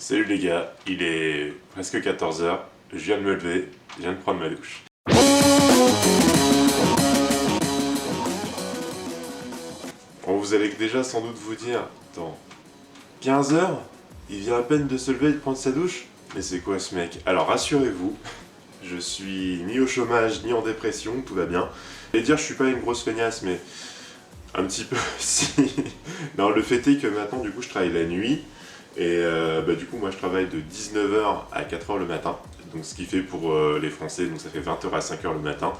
Salut les gars, il est presque 14 h, je viens de me lever, je viens de prendre ma douche. Bon, vous allez déjà sans doute vous dire, attends, 15 h? Il vient à peine de se lever et de prendre sa douche? Mais c'est quoi ce mec? Alors rassurez-vous, je suis ni au chômage ni en dépression, tout va bien. Et dire je suis pas une grosse feignasse, mais un petit peu si. Non, le fait est que maintenant du coup je travaille la nuit. Et du coup moi je travaille de 19 h à 4 h le matin, donc ce qui fait pour les Français, donc ça fait 20 h à 5 h le matin.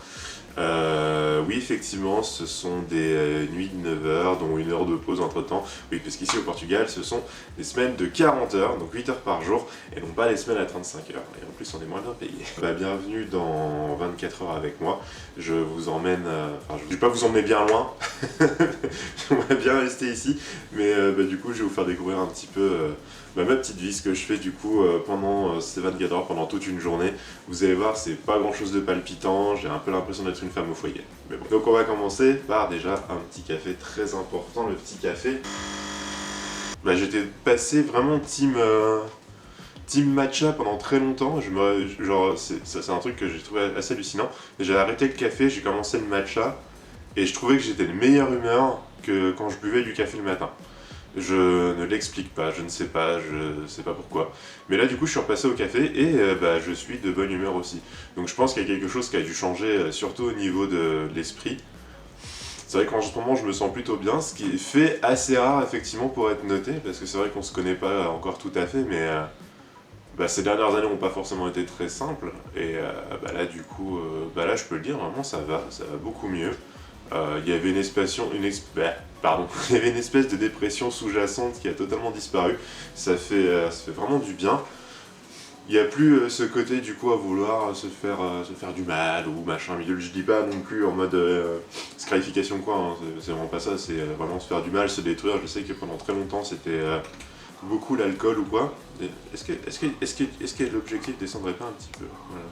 Oui effectivement ce sont des nuits de 9 h, dont une heure de pause entre temps. Oui, parce qu'ici au Portugal ce sont des semaines de 40 heures, donc 8 heures par jour, et non pas les semaines à 35 heures. Et en plus on est moins bien payé. Bienvenue dans 24 heures avec moi. Je vous emmène, enfin je vais pas vous emmener bien loin, j'aimerais bien rester ici, mais du coup je vais vous faire découvrir un petit peu ma petite vie, ce que je fais du coup pendant ces 24 heures, pendant toute une journée. Vous allez voir, c'est pas grand chose de palpitant, j'ai un peu l'impression d'être une femme au foyer. Mais bon. Donc on va commencer par déjà un petit café très important, le petit café. J'étais passé vraiment team matcha pendant très longtemps. C'est un truc que j'ai trouvé assez hallucinant. J'ai arrêté le café, j'ai commencé le matcha, et je trouvais que j'étais de meilleure humeur que quand je buvais du café le matin. Je ne l'explique pas, je ne sais pas, je sais pas pourquoi. Mais là du coup je suis repassé au café et je suis de bonne humeur aussi. Donc je pense qu'il y a quelque chose qui a dû changer, surtout au niveau de l'esprit. C'est vrai qu'en ce moment je me sens plutôt bien, ce qui est fait assez rare effectivement pour être noté, parce que c'est vrai qu'on se connaît pas encore tout à fait, mais ces dernières années n'ont pas forcément été très simples. Et là du coup, là je peux le dire, vraiment ça va beaucoup mieux. Il y avait il y avait une espèce de dépression sous-jacente qui a totalement disparu. Ça fait vraiment du bien. Il n'y a plus ce côté du coup à vouloir se faire du mal ou machin. Je dis pas non plus en mode scarification ou quoi, hein. C'est vraiment pas ça, c'est vraiment se faire du mal, se détruire. Je sais que pendant très longtemps c'était beaucoup l'alcool ou quoi. Est-ce que l'objectif descendrait pas un petit peu? Voilà.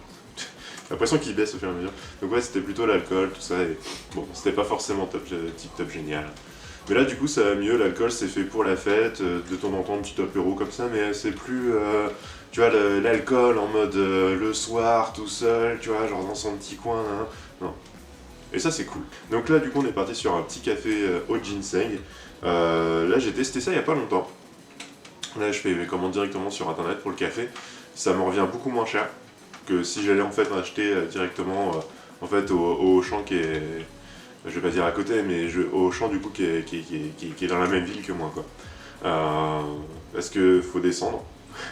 J'ai l'impression qu'il baisse au fur et à mesure. Donc ouais, c'était plutôt l'alcool, tout ça, et bon, c'était pas forcément tip-top génial. Mais là, du coup, ça va mieux, l'alcool, c'est fait pour la fête, de temps en temps, un petit apéro comme ça, mais c'est plus, tu vois, l'alcool en mode le soir, tout seul, tu vois, genre dans son petit coin, hein. Non. Et ça, c'est cool. Donc là, du coup, on est parti sur un petit café au ginseng. Là, j'ai testé ça il y a pas longtemps. Là, je fais mes commandes directement sur internet pour le café. Ça me revient beaucoup moins cher que si j'allais en fait acheter directement en fait au Auchan qui est, je vais pas dire à côté, mais au Auchan du coup qui est dans la même ville que moi quoi. Parce que faut descendre,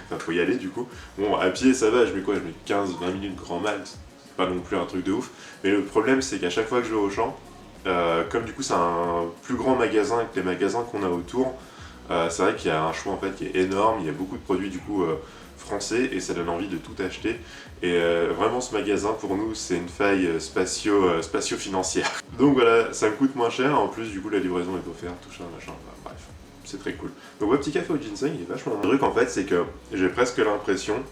enfin faut y aller du coup. Bon, à pied ça va, je mets 15-20 minutes grand max, c'est pas non plus un truc de ouf. Mais le problème c'est qu'à chaque fois que je vais au Auchan, comme du coup c'est un plus grand magasin que les magasins qu'on a autour, c'est vrai qu'il y a un choix en fait qui est énorme, il y a beaucoup de produits du coup français et ça donne envie de tout acheter. Et vraiment ce magasin pour nous c'est une faille spatio-financière. Donc voilà, ça me coûte moins cher, en plus du coup la livraison est offerte, tout ça, machin, bref, c'est très cool. Donc ouais, petit café au ginseng, il est vachement bon. Le truc en fait c'est que j'ai presque l'impression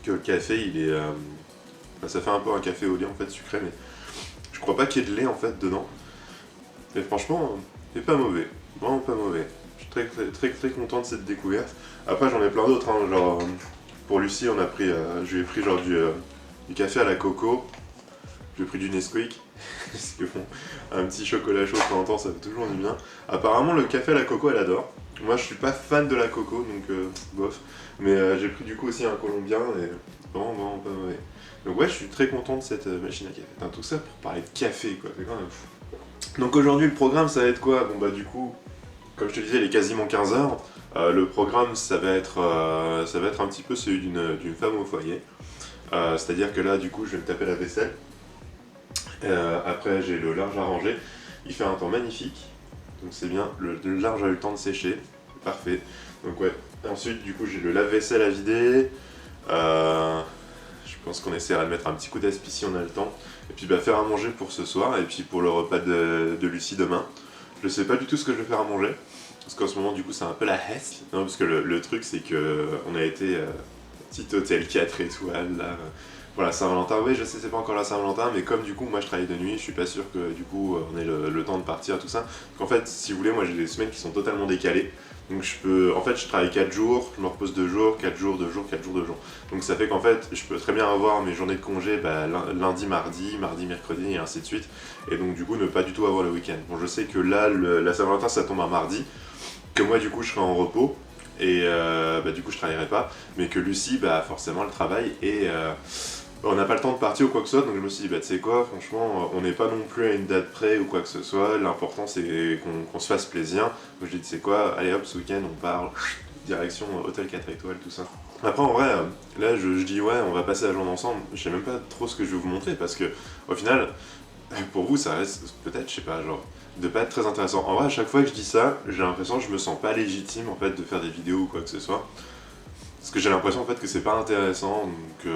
que le café il est... ça fait un peu un café au lait en fait sucré, mais je crois pas qu'il y ait de lait en fait dedans. Et franchement, c'est pas mauvais, vraiment pas mauvais. Je suis très content de cette découverte. Après j'en ai plein d'autres, hein, genre pour Lucie on a pris, je lui ai pris genre du café à la coco, j'ai pris du Nesquik, parce que bon, un petit chocolat chaud de temps en temps ça fait toujours du bien. Apparemment le café à la coco elle adore. Moi je suis pas fan de la coco donc bof, mais j'ai pris du coup aussi un colombien et vraiment pas mauvais. Donc ouais je suis très content de cette machine à café. Putain, tout ça pour parler de café quoi, c'est quand même fou. Donc aujourd'hui le programme ça va être quoi? Bon du coup, comme je te disais il est quasiment 15 h. Le programme ça va être un petit peu celui d'une femme au foyer. C'est-à-dire que là du coup je vais me taper la vaisselle. Après j'ai le linge à ranger. Il fait un temps magnifique. Donc c'est bien, le linge a eu le temps de sécher. C'est parfait. Donc ouais. Ensuite du coup j'ai le lave-vaisselle à vider. Je pense qu'on essaiera de mettre un petit coup d'aspi si on a le temps. Et puis faire à manger pour ce soir et puis pour le repas de Lucie demain. Je sais pas du tout ce que je vais faire à manger. Parce qu'en ce moment du coup c'est un peu la hesse. Non parce que le truc c'est que on a été petit hôtel 4 étoiles là. Voilà, Saint-Valentin, oui je sais c'est pas encore la Saint-Valentin, mais comme du coup moi je travaille de nuit, je suis pas sûr que du coup on ait le temps de partir tout ça. Donc en fait si vous voulez moi j'ai des semaines qui sont totalement décalées. Donc en fait je travaille 4 jours, je me repose 2 jours, 4 jours, 2 jours, 4 jours, 2 jours. Donc ça fait qu'en fait je peux très bien avoir mes journées de congé lundi, mardi, mercredi et ainsi de suite. Et donc du coup ne pas du tout avoir le week-end. Bon, je sais que là la Saint-Valentin ça tombe un mardi, que moi du coup je serai en repos et du coup je travaillerai pas, mais que Lucie forcément elle travaille et on n'a pas le temps de partir ou quoi que ce soit. Donc je me suis dit tu sais quoi, franchement on n'est pas non plus à une date près ou quoi que ce soit, l'important c'est qu'on se fasse plaisir. Donc je dis tu sais quoi, allez hop, ce week-end on part direction hôtel 4 étoiles, tout ça. Après en vrai là je dis ouais on va passer la journée ensemble, je sais même pas trop ce que je vais vous montrer parce que au final pour vous ça reste peut-être, je sais pas, genre de pas être très intéressant. En vrai à chaque fois que je dis ça, j'ai l'impression que je me sens pas légitime en fait de faire des vidéos ou quoi que ce soit. Parce que j'ai l'impression en fait que c'est pas intéressant, donc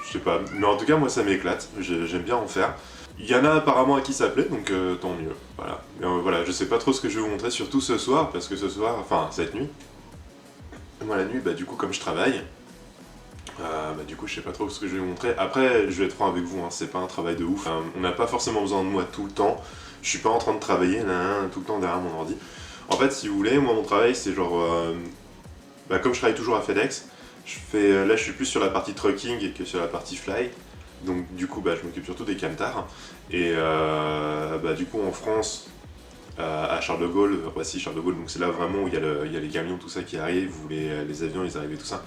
je sais pas. Mais en tout cas moi ça m'éclate, j'aime bien en faire. Il y en a apparemment à qui ça plaît, donc tant mieux, voilà. Mais voilà, je sais pas trop ce que je vais vous montrer, surtout ce soir, parce que ce soir, enfin cette nuit, moi la nuit, du coup comme je travaille, du coup je sais pas trop ce que je vais vous montrer. Après je vais être franc avec vous, hein, c'est pas un travail de ouf, on n'a pas forcément besoin de moi tout le temps, je suis pas en train de travailler tout le temps derrière mon ordi. En fait si vous voulez, moi mon travail c'est genre, comme je travaille toujours à FedEx, là je suis plus sur la partie trucking que sur la partie fly, donc du coup je m'occupe surtout des camtars, et du coup en France, à Charles de Gaulle, voici Charles de Gaulle, donc c'est là vraiment où il y a les camions, tout ça qui arrivent, où les avions ils arrivent et tout ça.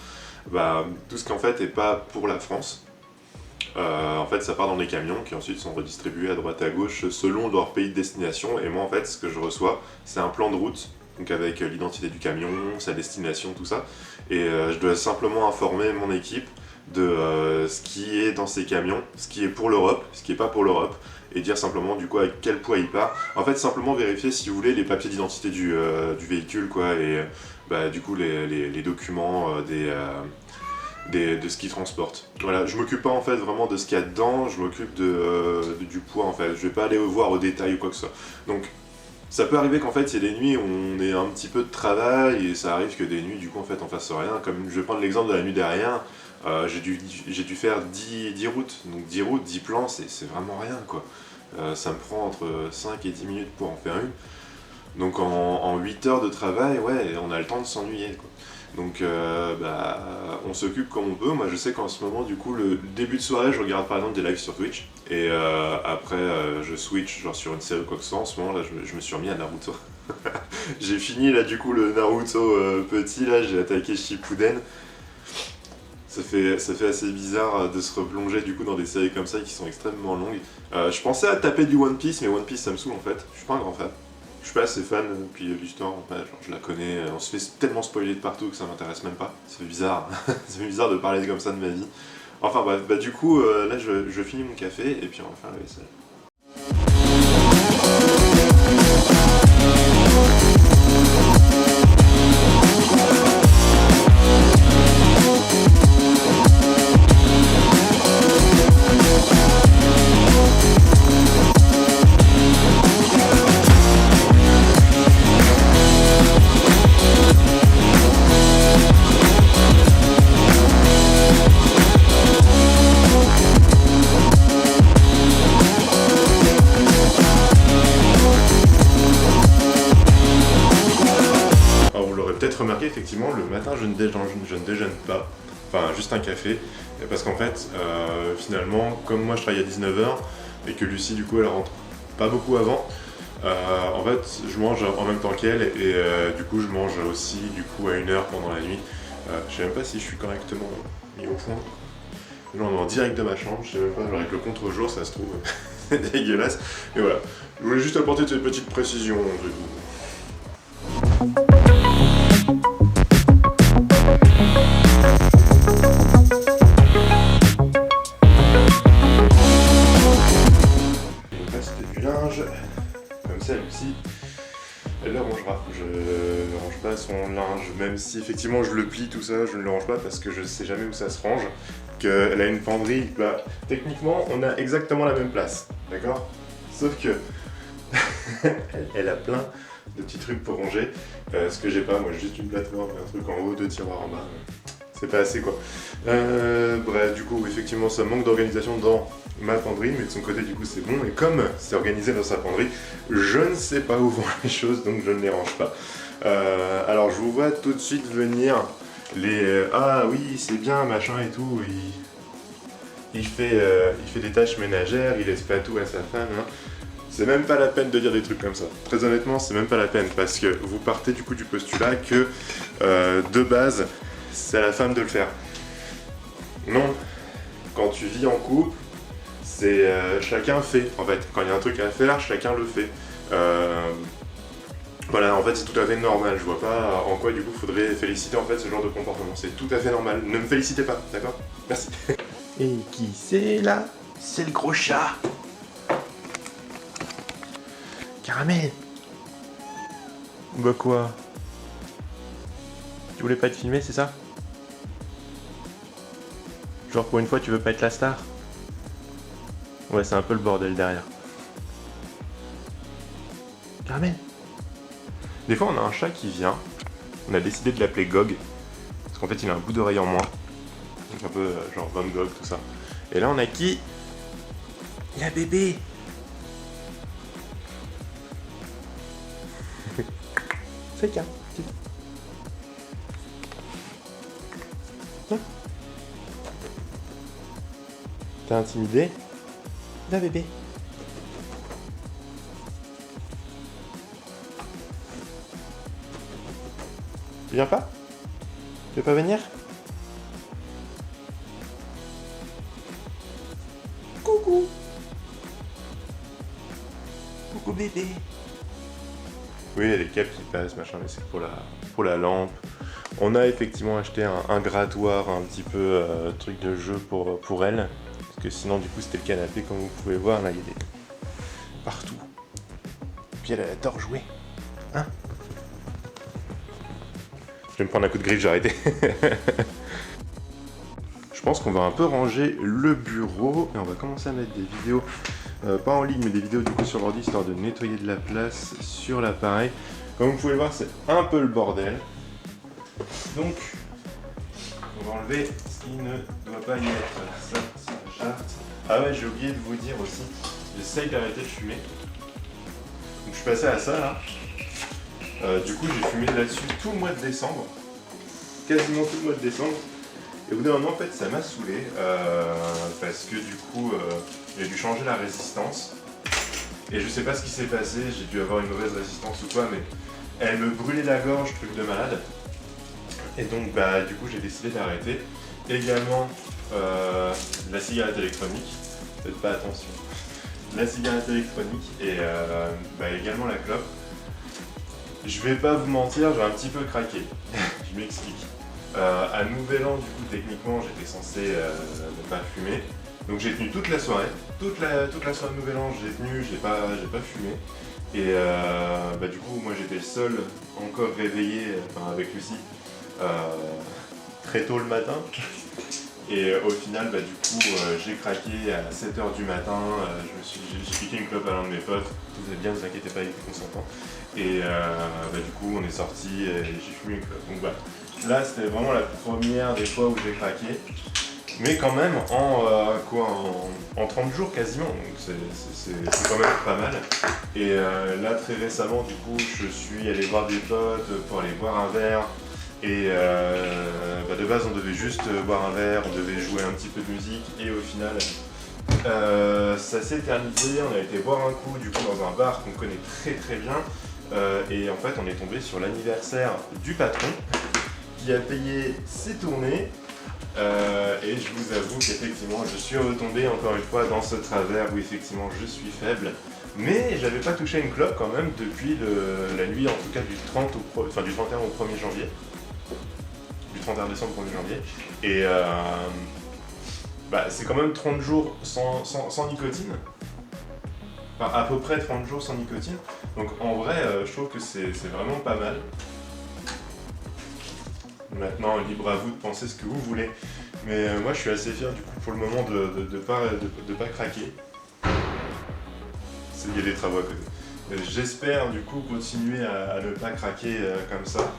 Tout ce qui en fait est pas pour la France, en fait ça part dans des camions qui ensuite sont redistribués à droite à gauche selon leur pays de destination, et moi en fait ce que je reçois c'est un plan de route, donc avec l'identité du camion, sa destination, tout ça, et je dois simplement informer mon équipe de ce qui est dans ces camions, ce qui est pour l'Europe, ce qui est pas pour l'Europe, et dire simplement du coup à quel poids il part. En fait simplement vérifier si vous voulez les papiers d'identité du véhicule quoi, et du coup les documents de ce qu'ils transportent. Voilà, je m'occupe pas en fait vraiment de ce qu'il y a dedans, je m'occupe du poids en fait, je vais pas aller voir au détail ou quoi que ce soit. Donc ça peut arriver qu'en fait il y a des nuits où on ait un petit peu de travail et ça arrive que des nuits du coup en fait on fasse rien. Comme je vais prendre l'exemple de la nuit derrière, j'ai dû faire 10 routes, donc 10 routes, 10 plans, c'est vraiment rien quoi. Ça me prend entre 5 et 10 minutes pour en faire une. Donc en 8 heures de travail, ouais, on a le temps de s'ennuyer quoi. Donc on s'occupe comme on peut. Moi je sais qu'en ce moment du coup le début de soirée je regarde par exemple des lives sur Twitch, et après je switch genre sur une série ou quoi que ce soit. En ce moment là je me suis remis à Naruto. J'ai fini là du coup le Naruto petit, là j'ai attaqué Shippuden. Ça fait assez bizarre de se replonger du coup dans des séries comme ça qui sont extrêmement longues. Je pensais à taper du One Piece, mais One Piece ça me saoule en fait, je suis pas un grand fan. Je suis pas assez fan, puis l'histoire, genre, je la connais, on se fait tellement spoiler de partout que ça m'intéresse même pas. Ça fait bizarre, ça fait bizarre de parler comme ça de ma vie. Enfin bref, du coup, là je finis mon café et puis on va faire la vaisselle. Remarqué effectivement le matin je ne déjeune pas, enfin juste un café, parce qu'en fait finalement comme moi je travaille à 19h et que Lucie du coup elle rentre pas beaucoup avant, en fait je mange en même temps qu'elle, et du coup je mange aussi du coup à 1h pendant la nuit. Je sais même pas si je suis correctement mis au point. Là on est en direct de ma chambre, je sais même pas, genre avec le contre-jour ça se trouve c'est dégueulasse, mais voilà, je voulais juste apporter cette petite précision de vous. Comme ça Lucie elle le rangera. Je ne range pas son linge, même si effectivement je le plie tout ça, je ne le range pas parce que je sais jamais où ça se range. Qu'elle a une penderie, techniquement on a exactement la même place, d'accord? Sauf que elle a plein de petits trucs pour ranger, ce que j'ai pas, moi j'ai juste une plateforme, un truc en haut, 2 tiroirs en bas. C'est pas assez quoi. Bref, du coup, effectivement, ça manque d'organisation dans ma penderie, mais de son côté, du coup, c'est bon. Et comme c'est organisé dans sa penderie, je ne sais pas où vont les choses, donc je ne les range pas. Alors je vous vois tout de suite venir les ah oui c'est bien machin et tout, il fait des tâches ménagères, il laisse pas tout à sa femme, hein. C'est même pas la peine de dire des trucs comme ça. Très honnêtement, c'est même pas la peine parce que vous partez du coup du postulat que de base, c'est à la femme de le faire. Non, quand tu vis en couple, c'est chacun fait en fait. Quand il y a un truc à faire, chacun le fait. Voilà, en fait c'est tout à fait normal. Je vois pas en quoi du coup faudrait féliciter en fait ce genre de comportement. C'est tout à fait normal. Ne me félicitez pas, d'accord? Merci. Et qui c'est là? C'est le gros chat. Caramel. Bah quoi? Tu voulais pas être filmé, c'est ça? Genre pour une fois tu veux pas être la star? Ouais, c'est un peu le bordel derrière. Caramel. Des fois on a un chat qui vient, on a décidé de l'appeler Gog, parce qu'en fait il a un bout d'oreille en moins. Donc un peu genre Van Gogh, tout ça. Et là on a qui? La bébé. Fais qu'un. Tiens. T'es intimidé? La bébé. Tu viens pas? Tu veux pas venir? Coucou. Coucou bébé. Oui, il y a des câbles qui passent, machin, mais c'est pour la lampe. On a effectivement acheté un grattoir, un petit peu truc de jeu pour elle. Parce que sinon, du coup, c'était le canapé, comme vous pouvez voir. Là, il y a des... partout. Puis elle adore jouer. Hein? Je vais me prendre un coup de griffe, j'ai arrêté. Je pense qu'on va un peu ranger le bureau. Et on va commencer à mettre des vidéos. Pas en ligne, mais des vidéos du coup sur l'ordi, histoire de nettoyer de la place sur l'appareil. Comme vous pouvez le voir, c'est un peu le bordel. Donc, on va enlever ce qui ne doit pas y être. Ça jarte. Ah ouais, j'ai oublié de vous dire aussi, j'essaye d'arrêter de fumer. Donc je suis passé à ça là. Du coup, j'ai fumé là-dessus tout le mois de décembre. Quasiment tout le mois de décembre. Et au bout d'un moment, en fait, ça m'a saoulé. Parce que du coup, j'ai dû changer la résistance. Et je sais pas ce qui s'est passé, j'ai dû avoir une mauvaise résistance ou quoi, mais elle me brûlait la gorge, truc de malade. Et donc, bah, du coup, j'ai décidé d'arrêter. Également, la cigarette électronique. Faites pas attention. La cigarette électronique et bah, également la clope. Je vais pas vous mentir, j'ai un petit peu craqué. Je m'explique. À Nouvel An, du coup, techniquement, j'étais censé ne pas fumer. Donc j'ai tenu toute la soirée. Toute la soirée de Nouvel An, j'ai tenu, j'ai pas fumé. Et bah, du coup, moi j'étais seul, encore réveillé, avec Lucie, très tôt le matin. Et au final, bah, du coup, j'ai craqué à 7h du matin. J'ai piqué une clope à l'un de mes potes. Tout va bien, vous inquiétez pas, il est consentant. Et bah, du coup, on est sorti et j'ai fumé une clope. Donc voilà. Là, c'était vraiment la première des fois où j'ai craqué. Mais quand même, en 30 jours quasiment, donc c'est quand même pas mal. Et là, très récemment, du coup, je suis allé voir des potes pour aller boire un verre. Et bah de base, on devait juste boire un verre, on devait jouer un petit peu de musique. Et au final, ça s'est éternisé, on a été boire un coup, du coup, dans un bar qu'on connaît très très bien. Et en fait, on est tombé sur l'anniversaire du patron qui a payé ses tournées. Et je vous avoue qu'effectivement je suis retombé encore une fois dans ce travers où effectivement je suis faible, mais j'avais pas touché une clope quand même depuis la nuit en tout cas du 31 au 1er janvier, du 31 décembre au 1er janvier, et bah, c'est quand même 30 jours sans nicotine, enfin à peu près 30 jours sans nicotine, donc en vrai je trouve que c'est vraiment pas mal. Maintenant, libre à vous de penser ce que vous voulez. Mais moi, je suis assez fier du coup pour le moment de pas craquer. Il y a des travaux à côté. J'espère du coup continuer à ne pas craquer comme ça.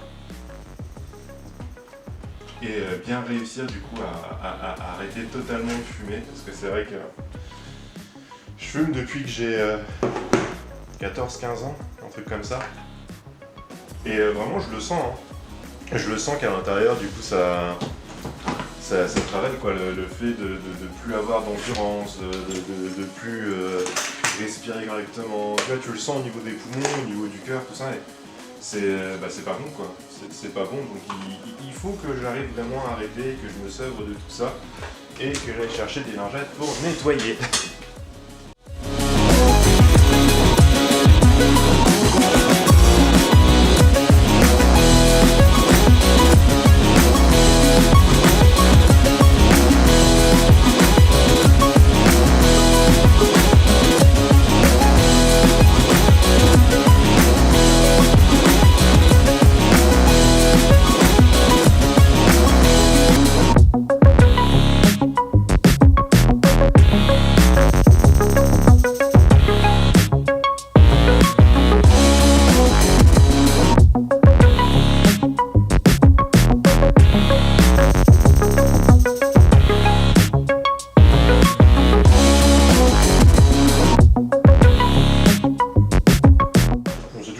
Et bien réussir du coup à arrêter totalement de fumer. Parce que c'est vrai que je fume depuis que j'ai 14-15 ans, un truc comme ça. Et vraiment je le sens, hein. Je le sens qu'à l'intérieur du coup ça travaille quoi, le fait de plus avoir d'endurance, de plus respirer correctement. Tu vois, tu le sens au niveau des poumons, au niveau du cœur, tout ça. Et c'est pas bon quoi. C'est pas bon. Donc il faut que j'arrive vraiment à arrêter, que je me sevre de tout ça et que j'aille chercher des lingettes pour nettoyer.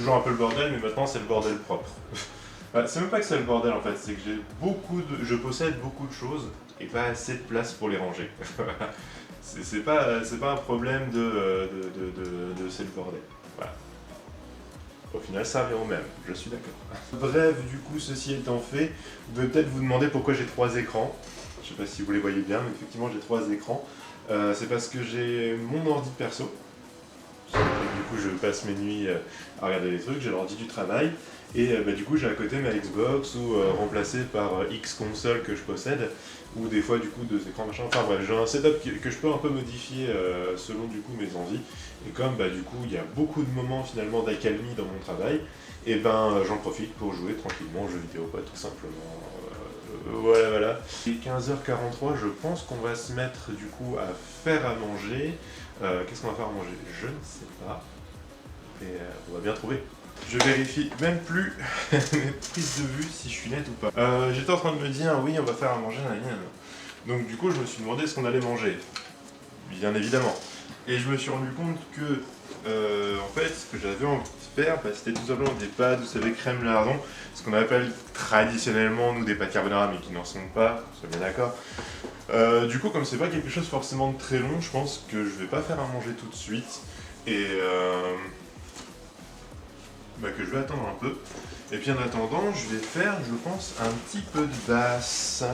Un peu le bordel, mais maintenant c'est le bordel propre. C'est même pas que c'est le bordel en fait, c'est que je possède beaucoup de choses et pas assez de place pour les ranger. c'est pas un problème de c'est le bordel. Voilà. Au final, ça revient au même, je suis d'accord. Bref, du coup, ceci étant fait, vous devez peut-être vous demander pourquoi j'ai 3 écrans. Je sais pas si vous les voyez bien, mais effectivement j'ai 3 écrans. C'est parce que j'ai mon ordi perso. Du coup, je passe mes nuits à regarder des trucs, j'ai l'ordi du travail, et du coup, j'ai à côté ma Xbox ou remplacé par X console que je possède, ou des fois, du coup, 2 écrans, machin. Enfin bref, j'ai un setup que je peux un peu modifier selon, du coup, mes envies. Et comme, du coup, il y a beaucoup de moments, finalement, d'accalmie dans mon travail, et j'en profite pour jouer tranquillement aux jeux vidéo, quoi, tout simplement. Voilà. Et 15h43, je pense qu'on va se mettre, du coup, à faire à manger. Qu'est-ce qu'on va faire à manger? Je ne sais pas. Et on va bien trouver. Je vérifie même plus mes prises de vue si je suis net ou pas. J'étais en train de me dire, oui, on va faire à manger. Donc du coup, je me suis demandé ce qu'on allait manger. Bien évidemment. Et je me suis rendu compte que, en fait, ce que j'avais envie de faire, c'était tout simplement des pâtes, vous savez, crème lardon. Ce qu'on appelle traditionnellement, nous, des pâtes carbonara, mais qui n'en sont pas, soyez bien d'accord. Du coup, comme c'est pas quelque chose forcément de très long, je pense que je vais pas faire à manger tout de suite et que je vais attendre un peu. Et puis en attendant, je vais faire, je pense, un petit peu de basse.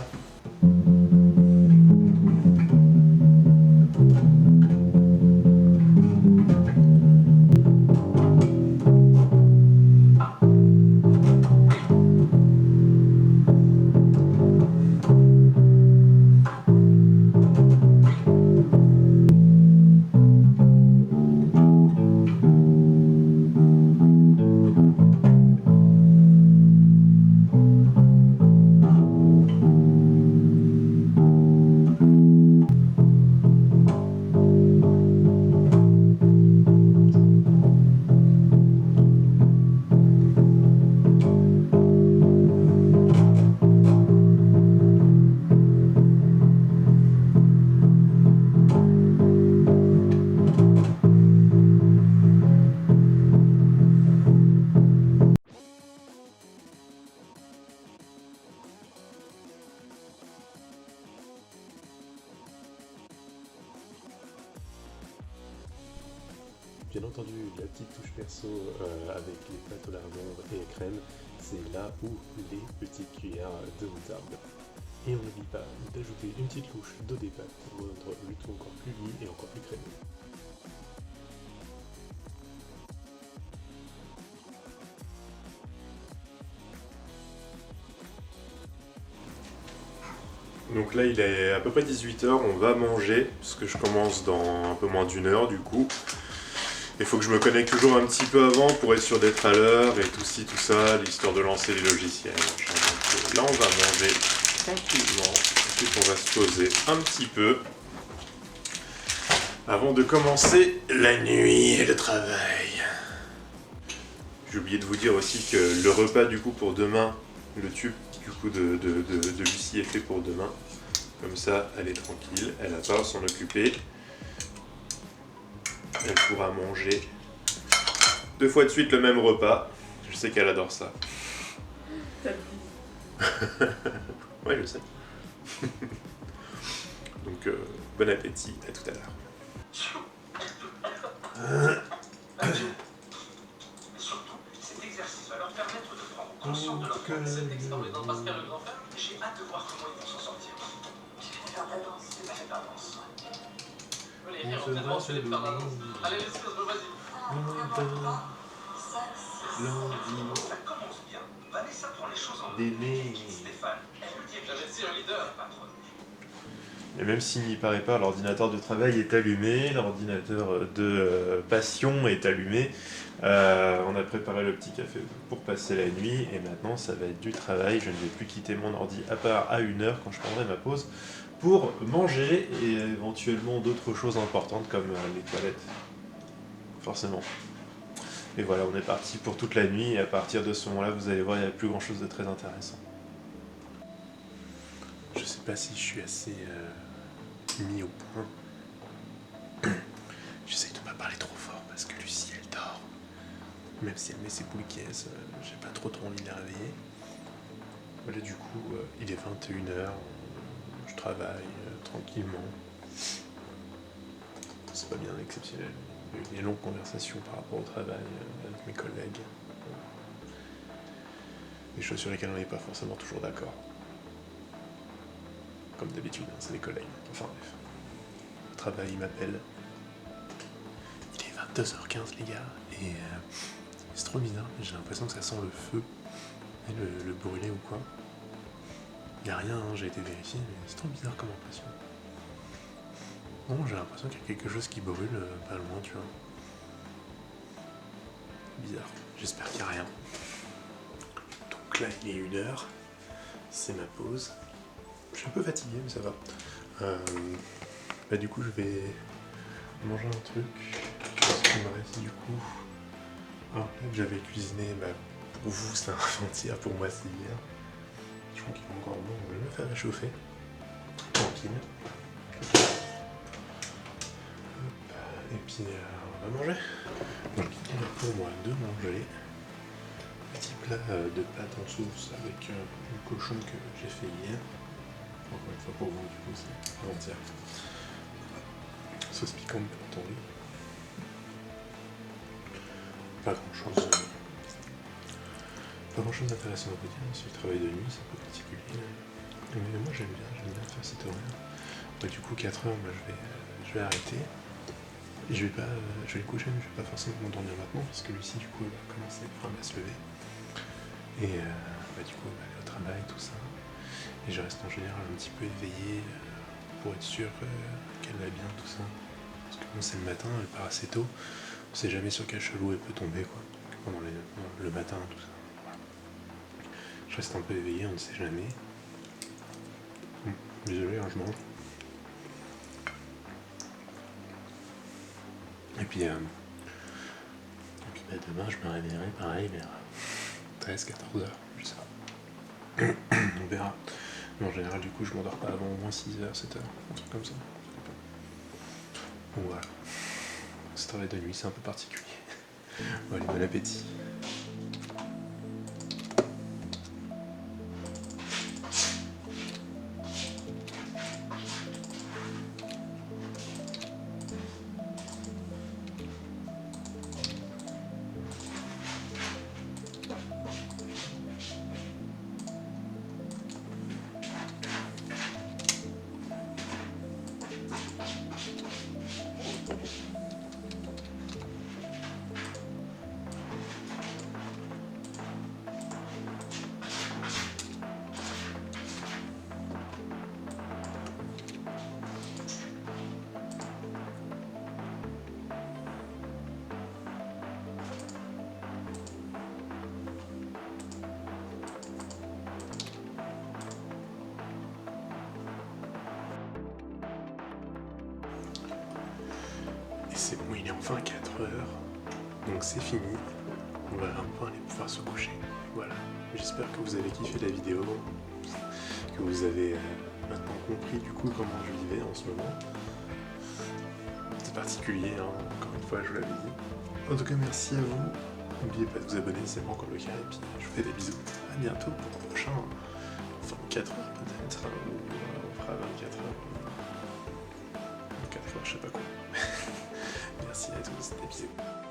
Bien entendu, la petite touche perso avec les pâtes au lardon et crème, c'est là où les petites cuillères de moutarde. Et on n'oublie pas d'ajouter une petite louche d'eau des pâtes pour rendre le tout encore plus uni et encore plus crémeux. Donc là il est à peu près 18h, on va manger, parce que je commence dans un peu moins d'une heure du coup. Il faut que je me connecte toujours un petit peu avant pour être sûr d'être à l'heure et tout ci, tout ça, l'histoire de lancer les logiciels. Donc là on va manger tranquillement, ensuite on va se poser un petit peu avant de commencer la nuit et le travail. J'ai oublié de vous dire aussi que le repas du coup pour demain, le tube du coup de Lucie est fait pour demain. Comme ça, elle est tranquille, elle n'a pas à s'en occuper. Elle pourra manger 2 fois de suite le même repas. Je sais qu'elle adore ça. Ouais, je sais. Donc, bon appétit, à tout à l'heure. Surtout, cet exercice va leur permettre de prendre conscience de leur cet extraordinaire Pascal le grand frère. J'ai hâte de voir comment ils vont s'en sortir. Faire de la danse. C'est pas fait de la danse. Allez, viens, on fait de faire de la danse. Allez, let's go, vas-y. Ça commence bien. Vanessa prend les choses en main. Stéphane, elle me dirige. J'avais dit un leader, patron. Et même s'il n'y paraît pas, l'ordinateur de travail est allumé, l'ordinateur de passion est allumé. On a préparé le petit café pour passer la nuit et maintenant ça va être du travail. Je ne vais plus quitter mon ordi à part à 1h quand je prendrai ma pause pour manger et éventuellement d'autres choses importantes comme les toilettes. Forcément. Et voilà, on est parti pour toute la nuit et à partir de ce moment-là, vous allez voir, il n'y a plus grand-chose de très intéressant. Je sais pas si je suis assez mis au point. J'essaye de pas parler trop fort parce que Lucie elle dort. Même si elle met ses poules caisses, j'ai pas trop envie de les réveiller. Voilà, du coup, il est 21h, je travaille tranquillement. C'est pas bien exceptionnel. J'ai eu des longues conversations par rapport au travail avec mes collègues. Des choses sur lesquelles on n'est pas forcément toujours d'accord. Comme d'habitude, hein, c'est les collègues. Enfin bref. Le travail, il m'appelle. Il est 22h15 les gars, et c'est trop bizarre, j'ai l'impression que ça sent le feu, et le brûler ou quoi. Y a rien, hein, j'ai été vérifié, mais c'est trop bizarre comme impression. Bon, j'ai l'impression qu'il y a quelque chose qui brûle pas loin, tu vois. Bizarre, j'espère qu'il n'y a rien. Donc là, il est 1h, c'est ma pause. Je suis un peu fatigué, mais ça va. Bah du coup, je vais manger un truc. Qu'est-ce qu'il me reste du coup? Alors là que j'avais cuisiné, bah, pour vous c'est avant-hier, pour moi c'est hier. Je crois qu'il est encore bon, je vais le faire réchauffer. Tranquille. Hop. Et puis on va manger. Donc il est pour moi de manger. Petit plat de pâtes en sauce avec le cochon que j'ai fait hier. Encore une fois pour vous, du coup c'est avant-hier. Sauce piquante bien entendu. Pas grand chose d'intéressant à vous dire, si le travail de nuit c'est un peu particulier. Mais moi j'aime bien faire cette horaire. Donc du coup 4h moi je vais arrêter. Et je vais le coucher, mais je vais pas forcément m'endormir maintenant parce que Lucie du coup elle va commencer à se lever. Et bah, du coup elle va aller au travail, tout ça. Et je reste en général un petit peu éveillé pour être sûr qu'elle va bien, tout ça. Parce que bon, c'est le matin, elle part assez tôt. On sait jamais sur quel chelou elle peut tomber, quoi. Pendant le matin, tout ça. Voilà. Je reste un peu éveillé, on ne sait jamais. Désolé, hein, je mange. Et puis bah, demain, je me réveillerai pareil vers 13-14h, je sais pas. On verra. Mais en général, du coup, je m'endors pas avant au moins 6h, 7h, un truc comme ça. Bon, voilà. Ce travail de nuit, c'est un peu particulier. Bon, allez, bon appétit. Et c'est bon, il est enfin 4h, donc c'est fini. On va enfin aller pouvoir se coucher. Voilà, j'espère que vous avez kiffé la vidéo, que vous avez maintenant compris du coup comment je vivais en ce moment. C'est particulier, hein, encore une fois, je vous l'avais dit. En tout cas, merci à vous, N'oubliez pas de vous abonner, c'est bon comme le cas, et puis je vous fais des bisous. À bientôt pour le prochain 24 heures peut-être, ou on fera 24 heures, 24 heures, je sais pas quoi. Merci à tous, des bisous.